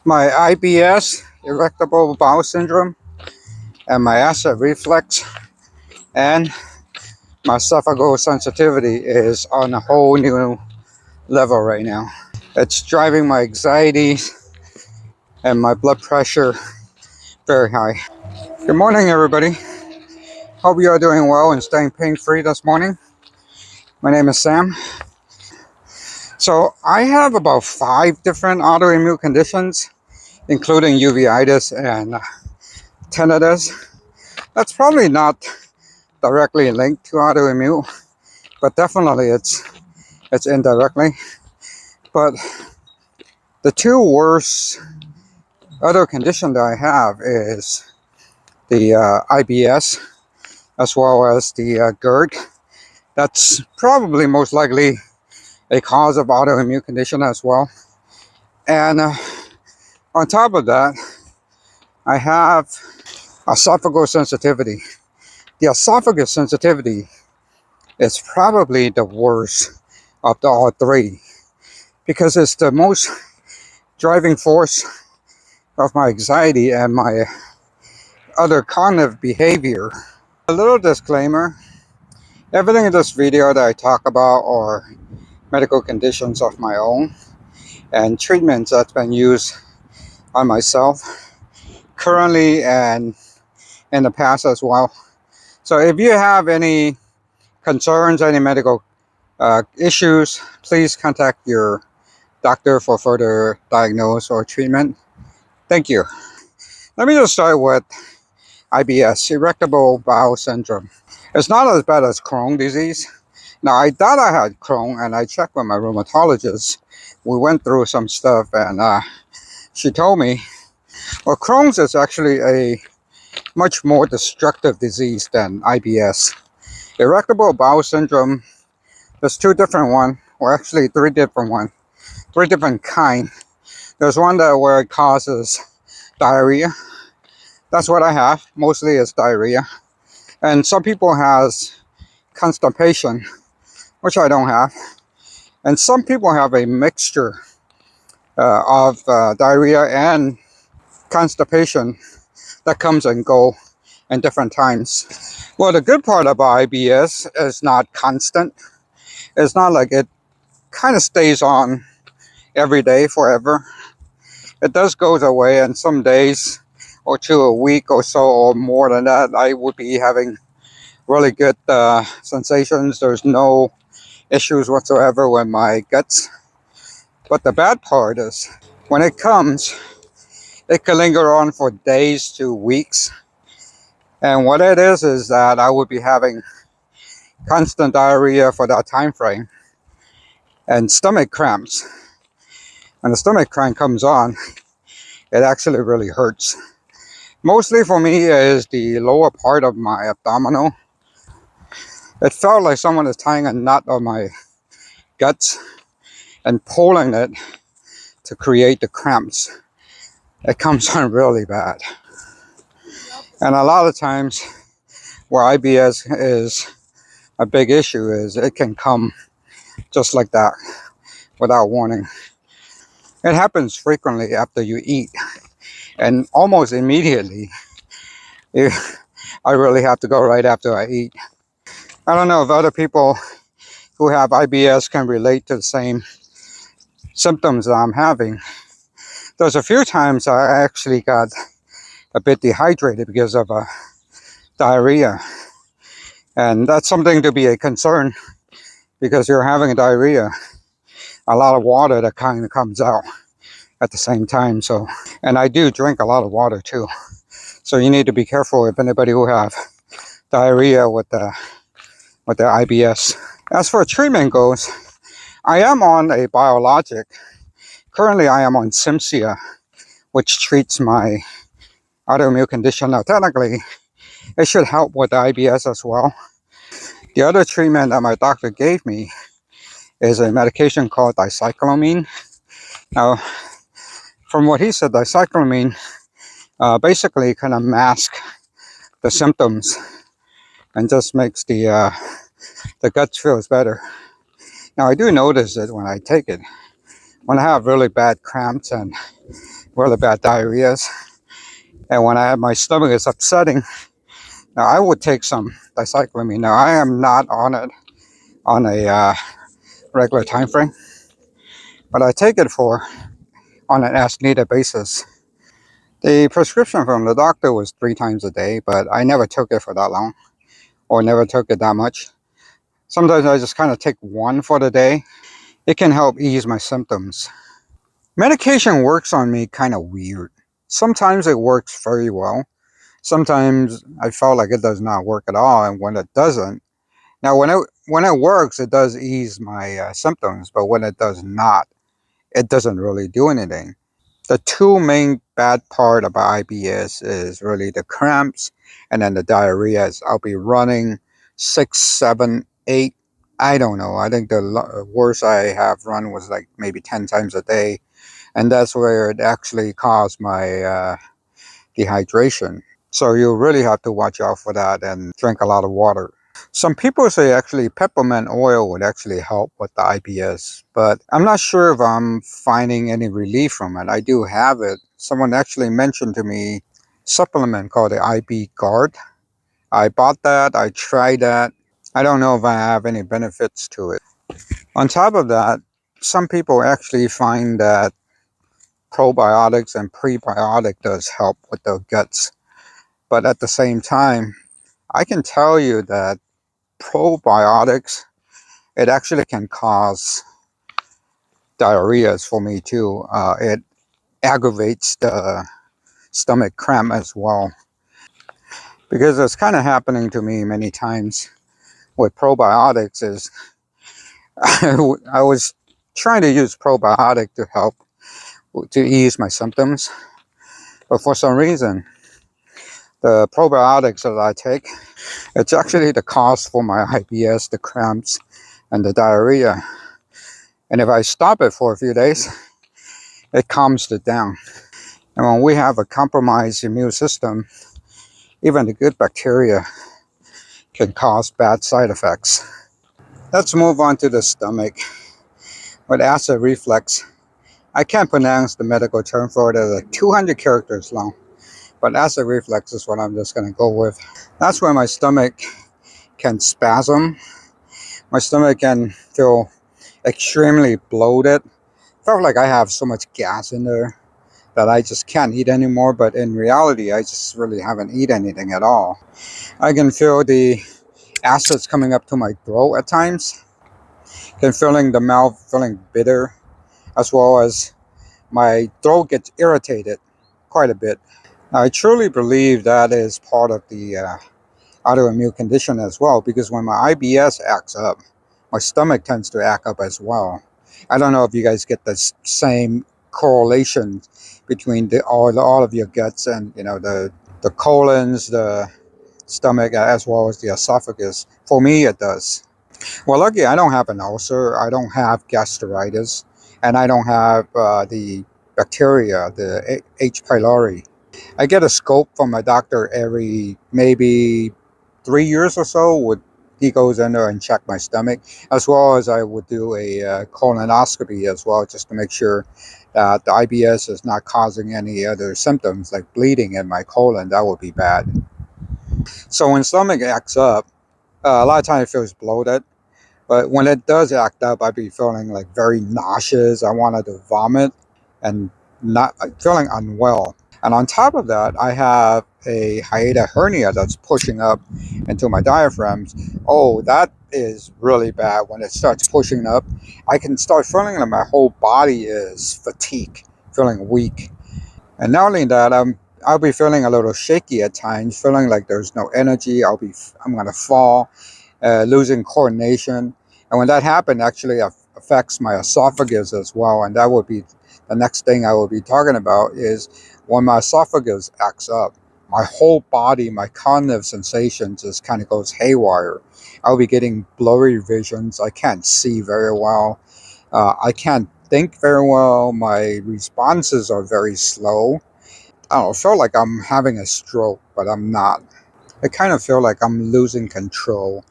My IBS, irritable bowel syndrome, and my acid reflux, and my esophageal sensitivity is on a whole new level right now. It's driving my anxieties and my blood pressure very high. Good morning, everybody. Hope you are doing well and staying pain-free this morning. My name is Sam. So I have about 5 different autoimmune conditions, including uveitis and tinnitus. That's probably not directly linked to autoimmune, but definitely it's indirectly. But the two worst other condition that I have is the IBS as well as the GERD. That's probably most likely a cause of autoimmune condition as well. And on top of that, I have esophageal sensitivity. The esophagus sensitivity is probably the worst of the all three because it's the most driving force of my anxiety and my other cognitive behavior. A little disclaimer, everything in this video that I talk about are medical conditions of my own and treatments that's been used on myself currently and in the past as well. So if you have any concerns, any medical issues, please contact your doctor for further diagnosis or treatment. Thank you. Let me just start with IBS, irritable bowel syndrome. It's not as bad as Crohn's disease. Now, I thought I had Crohn, and I checked with my rheumatologist. We went through some stuff, and she told me, well, Crohn's is actually a much more destructive disease than IBS. Irritable bowel syndrome, there's 2 different ones, or actually 3 different ones, 3 different kinds. There's one where it causes diarrhea. That's what I have. Mostly it's diarrhea. And some people has constipation, which I don't have. And some people have a mixture of diarrhea and constipation that comes and go in different times. Well, the good part about IBS is not constant. It's not like it kind of stays on every day forever. It does goes away, and some days or 2 a week or so or more than that, I would be having really good sensations. There's no issues whatsoever with my guts. But the bad part is when it comes, it can linger on for days to weeks. And what it is that I would be having constant diarrhea for that time frame and stomach cramps. When the stomach cramp comes on, it actually really hurts. Mostly for me is the lower part of my abdominal. It felt like someone is tying a knot on my guts and pulling it to create the cramps. It comes on really bad. And a lot of times where IBS is a big issue is it can come just like that without warning. It happens frequently after you eat, and almost immediately I really have to go right after I eat. I don't know if other people who have IBS can relate to the same symptoms that I'm having. There's a few times I actually got a bit dehydrated because of diarrhea, and that's something to be a concern because you're having a diarrhea, a lot of water that kind of comes out at the same time. So, and I do drink a lot of water too, so you need to be careful if anybody who have diarrhea with the IBS. As for treatment goes, I am on a biologic. Currently I am on Cimzia, which treats my autoimmune condition. Now technically it should help with the IBS as well. The other treatment that my doctor gave me is a medication called dicyclomine. Now, from what he said, dicyclomine basically kind of masks the symptoms and just makes the gut feels better. Now, I do notice it when I take it. When I have really bad cramps and really bad diarrheas. And when my stomach is upsetting, now I would take some dicyclomine. Now I am not on it on a regular time frame, but I take it for on an as needed basis. The prescription from the doctor was 3 times a day, but I never took it for that long or never took it that much. Sometimes I just kind of take one for the day. It can help ease my symptoms. Medication works on me kind of weird. Sometimes it works very well. Sometimes I felt like it does not work at all, and when it doesn't, now when it works, it does ease my symptoms, but when it does not, it doesn't really do anything. The two main bad part about IBS is really the cramps and then the diarrhea. I'll be running 6, 7, 8. I don't know. I think the worst I have run was like maybe 10 times a day, and that's where it actually caused my dehydration. So you really have to watch out for that and drink a lot of water. Some people say actually peppermint oil would actually help with the IBS, but I'm not sure if I'm finding any relief from it. I do have it. Someone actually mentioned to me supplement called the IB GERD. I bought that. I tried that. I don't know if I have any benefits to it. On top of that, some people actually find that probiotics and prebiotic does help with the guts. But at the same time, I can tell you that probiotics, it actually can cause diarrheas for me too. It aggravates the stomach cramp as well. Because it's kind of happening to me many times with probiotics is I was trying to use probiotic to help to ease my symptoms. But for some reason, the probiotics that I take, it's actually the cause for my IBS, the cramps, and the diarrhea. And if I stop it for a few days, it calms it down. And when we have a compromised immune system, even the good bacteria can cause bad side effects. Let's move on to the stomach with acid reflux. I can't pronounce the medical term for it. It's like 200 characters long, but acid reflux is what I'm just going to go with. That's when my stomach can spasm. My stomach can feel extremely bloated. Felt like I have so much gas in there that I just can't eat anymore, but in reality, I just really haven't eaten anything at all. I can feel the acids coming up to my throat at times. Can feeling the mouth feeling bitter, as well as my throat gets irritated quite a bit. I truly believe that is part of the autoimmune condition as well, because when my IBS acts up, my stomach tends to act up as well. I don't know if you guys get the same correlation between all of your guts and the colons, the stomach, as well as the esophagus. For me, it does. Well, lucky I don't have an ulcer, I don't have gastritis, and I don't have the bacteria, the H. pylori. I get a scope from my doctor every maybe 3 years or so. He goes in there and check my stomach, as well as I would do a colonoscopy as well, just to make sure that the IBS is not causing any other symptoms like bleeding in my colon. That would be bad. So when stomach acts up, a lot of times it feels bloated. But when it does act up, I'd be feeling like very nauseous. I wanted to vomit and not feeling unwell. And on top of that, I have a hiatal hernia that's pushing up into my diaphragms. Oh, that is really bad. When it starts pushing up, I can start feeling like my whole body is fatigued, feeling weak. And not only that, I'll be feeling a little shaky at times, feeling like there's no energy. I'm gonna fall, losing coordination. And when that happens, actually affects my esophagus as well. And that would be the next thing I will be talking about is when my esophagus acts up, my whole body, my cognitive sensations just kind of goes haywire. I'll be getting blurry visions. I can't see very well. I can't think very well. My responses are very slow. I don't feel like I'm having a stroke, but I'm not. I kind of feel like I'm losing control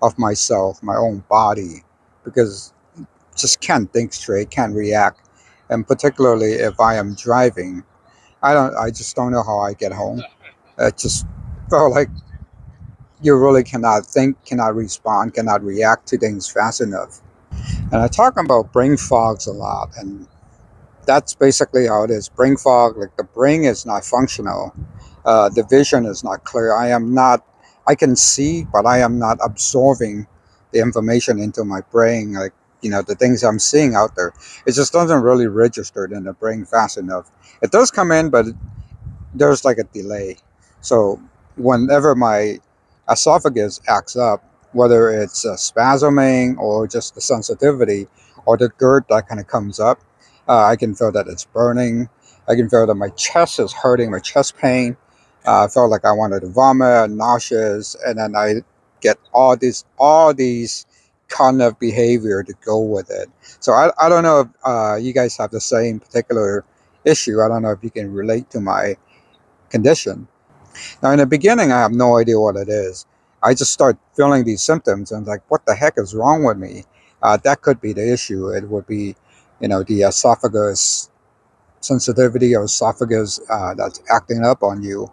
of myself, my own body, because just can't think straight, can't react. and particularly if I am driving. I just don't know how I get home. It just felt like you really cannot think, cannot respond, cannot react to things fast enough. And I talk about brain fogs a lot, and that's basically how it is. Brain fog, like the brain is not functional. The vision is not clear. I can see, but I am not absorbing the information into my brain. Like, the things I'm seeing out there, it just doesn't really register in the brain fast enough. It does come in, but there's like a delay. So whenever my esophagus acts up, whether it's spasming or just the sensitivity or the GERD that kind of comes up, I can feel that it's burning. I can feel that my chest is hurting, my chest pain. I felt like I wanted to vomit, nauseous, and then I get all these kind of behavior to go with it. So I don't know if you guys have the same particular issue. I don't know if you can relate to my condition. Now, in the beginning, I have no idea what it is. I just start feeling these symptoms and like, what the heck is wrong with me? That could be the issue. It would be, the esophagus sensitivity or esophagus that's acting up on you.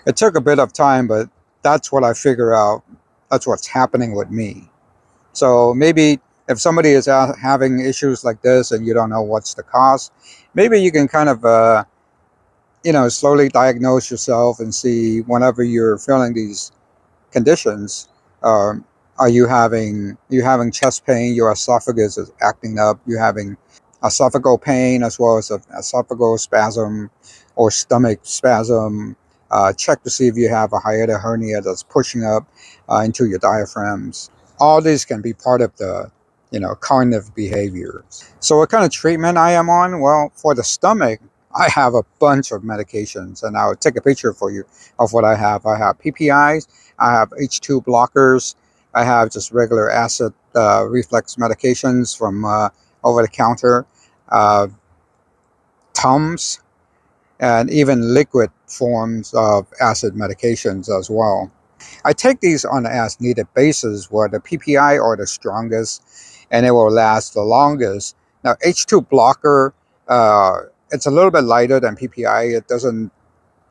It took a bit of time, but that's what I figure out. That's what's happening with me. So maybe if somebody is having issues like this and you don't know what's the cause, maybe you can kind of slowly diagnose yourself and see whenever you're feeling these conditions. Um, are you having chest pain? Your esophagus is acting up. You having esophageal pain as well as esophageal spasm or stomach spasm. Check to see if you have a hiatal hernia that's pushing up into your diaphragms. All these can be part of the cognitive behaviors. So what kind of treatment I am on? Well, for the stomach, I have a bunch of medications, and I'll take a picture for you of what I have. I have PPIs, I have H2 blockers, I have just regular acid reflux medications from over the counter, uh, Tums, and even liquid forms of acid medications as well. I take these on an as needed basis where the PPI are the strongest and it will last the longest. Now, H2 blocker, it's a little bit lighter than PPI. It doesn't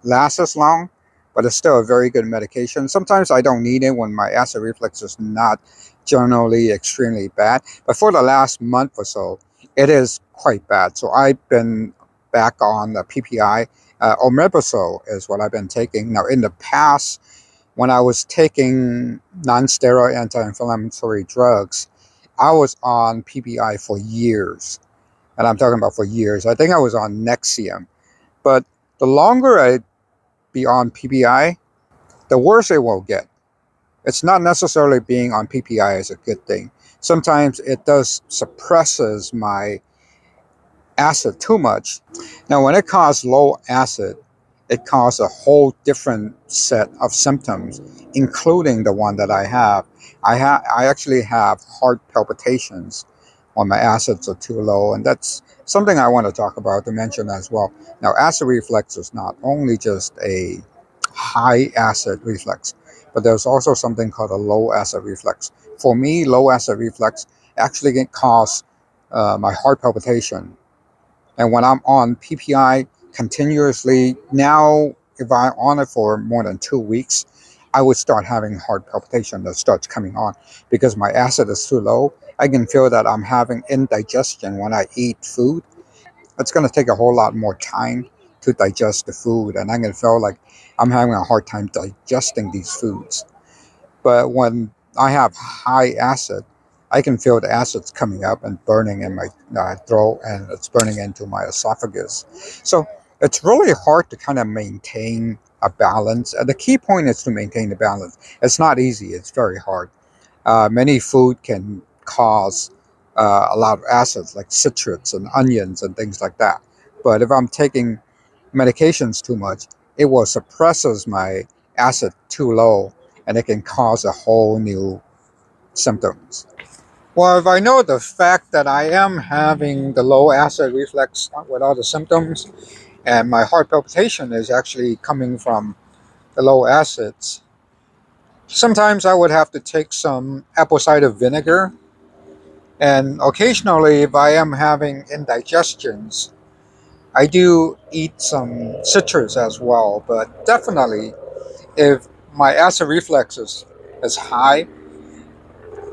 last as long, but it's still a very good medication. Sometimes I don't need it when my acid reflux is not generally extremely bad. But for the last month or so, it is quite bad. So I've been back on the PPI. Omeprazole is what I've been taking. Now, in the past, when I was taking non-steroid anti-inflammatory drugs, I was on PPI for years. And I'm talking about for years. I think I was on Nexium. But the longer I be on PPI, the worse it will get. It's not necessarily being on PPI is a good thing. Sometimes it does suppresses my acid too much. Now, when it causes low acid, it causes a whole different set of symptoms, including the one that I have. I actually have heart palpitations when my acids are too low, and that's something I want to talk about to mention as well. Now, acid reflux is not only just a high acid reflux, but there's also something called a low acid reflux. For me, low acid reflux actually can cause my heart palpitation. And when I'm on PPI continuously, now if I'm on it for more than 2 weeks, I would start having heart palpitation that starts coming on because my acid is too low. I can feel that I'm having indigestion when I eat food. It's going to take a whole lot more time to digest the food, and I'm going to feel like I'm having a hard time digesting these foods. But when I have high acid, I can feel the acids coming up and burning in my throat, and it's burning into my esophagus. So it's really hard to kind of maintain a balance. And the key point is to maintain the balance. It's not easy, it's very hard. Many food can cause a lot of acids like citrus and onions and things like that. But if I'm taking medications too much, it will suppresses my acid too low, and it can cause a whole new symptoms. Well, if I know the fact that I am having the low acid reflux with all the symptoms, and my heart palpitation is actually coming from the low acids, sometimes I would have to take some apple cider vinegar And occasionally, if I am having indigestions, I do eat some citrus as well. But definitely, if my acid reflux is high,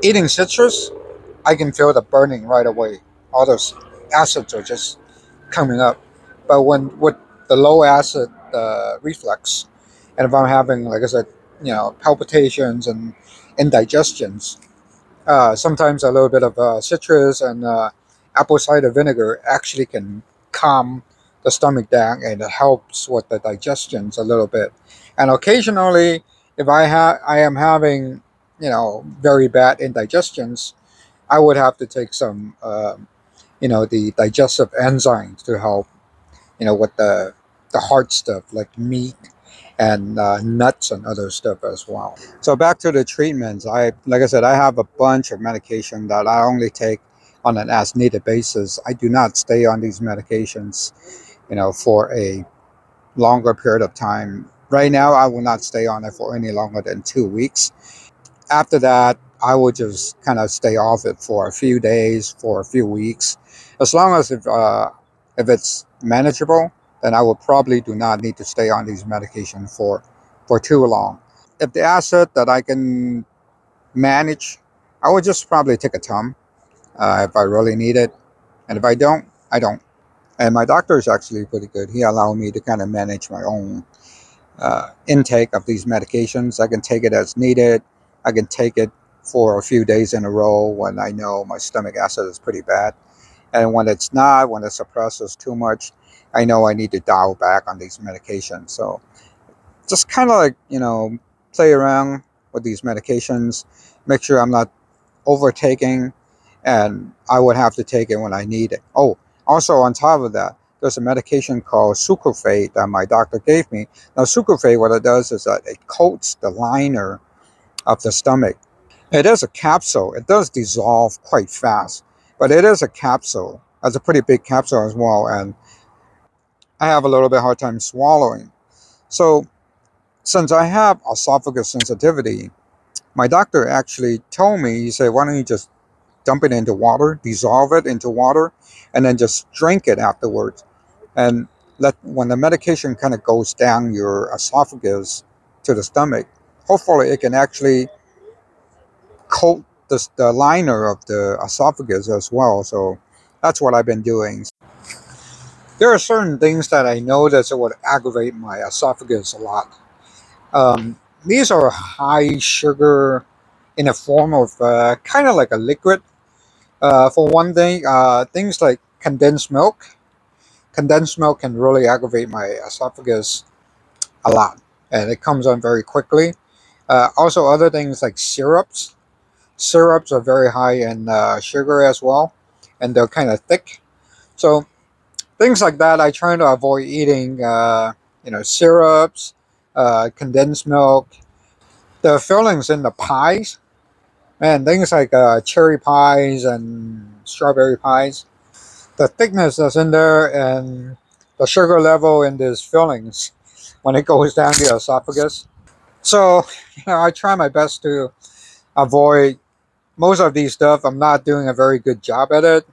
eating citrus, I can feel the burning right away. All those acids are just coming up. But when with the low acid reflux, and if I'm having, like I said, palpitations and indigestions, sometimes a little bit of citrus and apple cider vinegar actually can calm the stomach down, and it helps with the digestions a little bit. And occasionally, if I am having very bad indigestions, I would have to take some the digestive enzymes to help with the hard stuff like meat and nuts and other stuff as well. So back to the treatments. Like I said, I have a bunch of medication that I only take on an as needed basis. I do not stay on these medications, for a longer period of time. Right now, I will not stay on it for any longer than 2 weeks. After that, I would just kind of stay off it for a few days, for a few weeks, as long as if it's manageable, then I will probably do not need to stay on these medications for too long. If the acid that I can manage, I would just probably take a Tum if I really need it, and if I don't, I don't. And my doctor is actually pretty good. He allowed me to kind of manage my own intake of these medications. I can take it as needed. I can take it for a few days in a row when I know my stomach acid is pretty bad. And when it's not, when it suppresses too much, I know I need to dial back on these medications. So just kind of like, play around with these medications, make sure I'm not overtaking, and I would have to take it when I need it. Oh, also on top of that, there's a medication called sucralfate that my doctor gave me. Now, sucralfate, what it does is that it coats the liner of the stomach. It is a capsule. It does dissolve quite fast, but it is a capsule. It's a pretty big capsule as well, and I have a little bit hard time swallowing. So, since I have esophagus sensitivity, my doctor actually told me, he said, why don't you just dump it into water, dissolve it into water, and then just drink it afterwards. And let when the medication kind of goes down your esophagus to the stomach, hopefully it can actually coat the liner of the esophagus as well. So that's what I've been doing. There are certain things that I notice that would aggravate my esophagus a lot. These are high sugar in a form of kind of like a liquid. For one thing, things like condensed milk. Condensed milk can really aggravate my esophagus a lot, and it comes on very quickly. Also, other things like syrups. Syrups are very high in sugar as well, and they're kind of thick. So things like that, I try to avoid eating. Syrups, condensed milk. The fillings in the pies, and things like cherry pies and strawberry pies. The thickness that's in there and the sugar level in these fillings when it goes down the esophagus. So, I try my best to avoid most of these stuff. I'm not doing a very good job at it.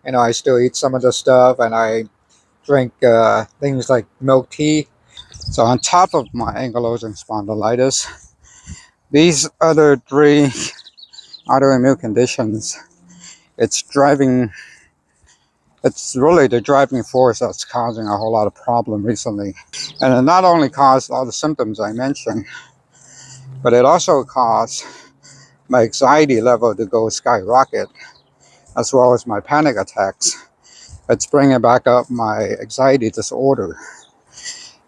I still eat some of the stuff, and I drink things like milk tea. So, on top of my ankylosing spondylitis, these other three autoimmune conditions, it's driving it's really the driving force that's causing a whole lot of problem recently. And it not only caused all the symptoms I mentioned, but it also caused my anxiety level to go skyrocket, as well as my panic attacks. It's bringing back up my anxiety disorder.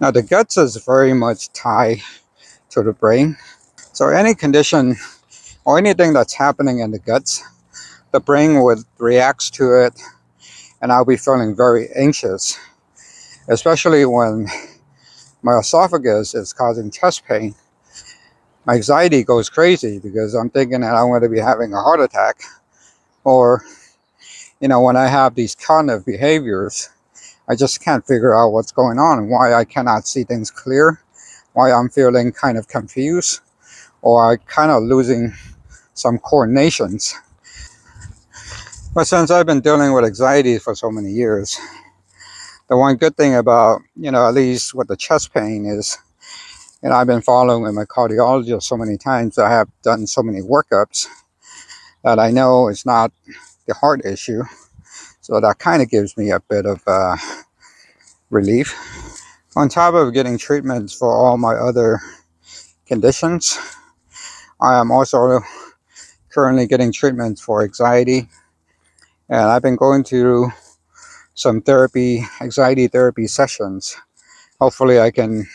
Now, the guts is very much tied to the brain. So, any condition or anything that's happening in the guts, the brain would react to it, and I'll be feeling very anxious, especially when my esophagus is causing chest pain. My anxiety goes crazy because I'm thinking that I'm going to be having a heart attack. Or, when I have these cognitive behaviors, I just can't figure out what's going on and why I cannot see things clear, why I'm feeling kind of confused, or I kind of losing some coordinations. But since I've been dealing with anxiety for so many years, the one good thing about, at least with the chest pain is, I've been following with my cardiologist so many times. I have done so many workups that I know it's not the heart issue. So that kind of gives me a bit of relief. On top of getting treatments for all my other conditions, I am also currently getting treatments for anxiety. And I've been going through some anxiety therapy sessions. Hopefully I can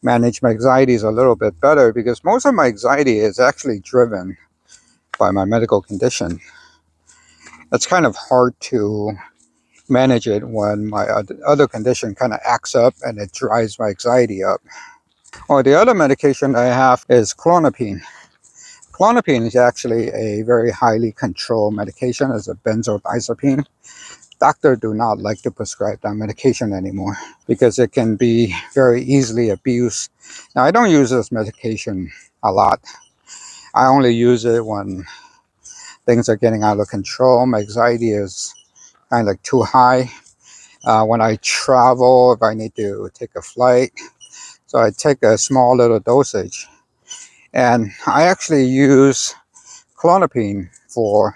manage my anxieties a little bit better, because most of my anxiety is actually driven by my medical condition. It's kind of hard to manage it when my other condition kind of acts up and it drives my anxiety up. Or the other medication I have is clonopine. Clonopine is actually a very highly controlled medication. It's a benzodiazepine. Doctors do not like to prescribe that medication anymore because it can be very easily abused. Now, I don't use this medication a lot. I only use it when things are getting out of control. My anxiety is kind of like too high. When I travel, if I need to take a flight, so I take a small little dosage. And I actually use clonopine for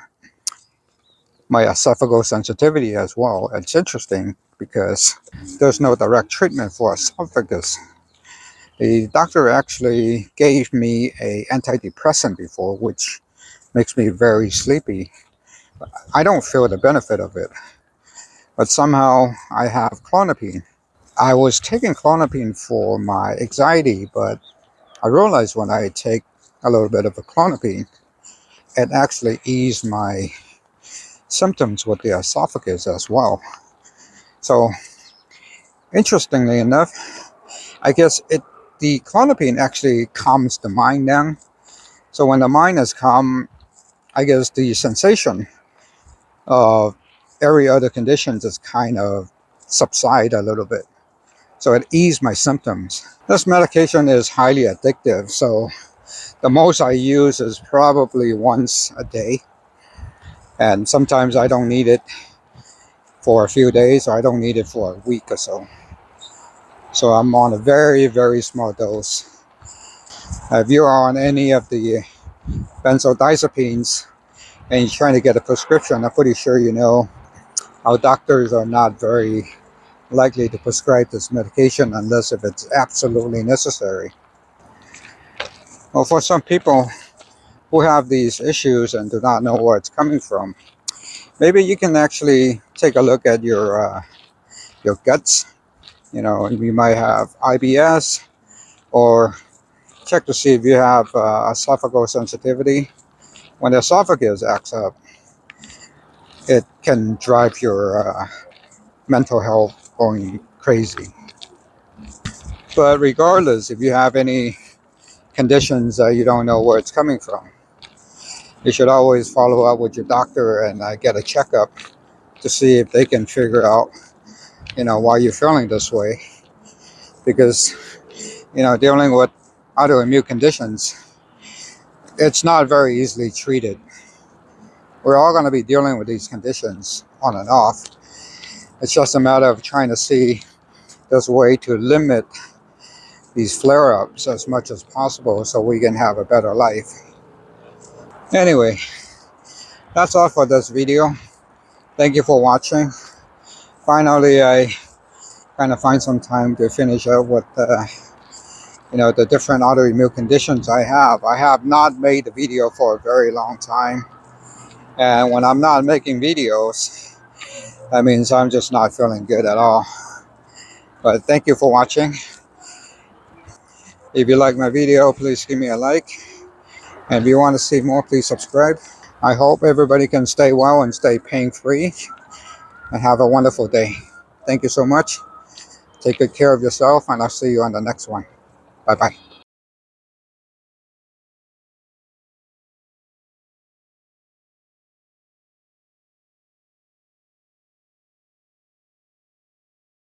my esophageal sensitivity as well. It's interesting because there's no direct treatment for esophagus. The doctor actually gave me a antidepressant before, which makes me very sleepy. I don't feel the benefit of it, but somehow I have clonopine. I was taking clonopine for my anxiety, but I realized when I take a little bit of a clonopine, it actually eased my symptoms with the esophagus as well. So interestingly enough, I guess the clonopine actually calms the mind down. So when the mind is calm, I guess the sensation of every other conditions is kind of subside a little bit. So it eased my symptoms. This medication is highly addictive, so the most I use is probably once a day. And sometimes I don't need it for a few days, or I don't need it for a week or so. So I'm on a very, very small dose. If you're on any of the benzodiazepines and you're trying to get a prescription, I'm pretty sure you know how doctors are not very likely to prescribe this medication unless if it's absolutely necessary. Well, for some people who have these issues and do not know where it's coming from, maybe you can actually take a look at your guts. You might have IBS, or check to see if you have esophageal sensitivity. When the esophagus acts up, it can drive your mental health going crazy. But regardless, if you have any conditions that you don't know where it's coming from, you should always follow up with your doctor and get a checkup to see if they can figure out, why you're feeling this way. Because, dealing with autoimmune conditions, it's not very easily treated. We're all going to be dealing with these conditions on and off. It's just a matter of trying to see this way to limit these flare-ups as much as possible so we can have a better life. Anyway, that's all for this video. Thank you for watching. Finally, I kind of find some time to finish up with the different autoimmune conditions I have. I have not made a video for a very long time. And when I'm not making videos, that means I'm just not feeling good at all. But thank you for watching. If you like my video, please give me a like. And if you want to see more, please subscribe. I hope everybody can stay well and stay pain-free and have a wonderful day. Thank you so much. Take good care of yourself, and I'll see you on the next one. Bye-bye.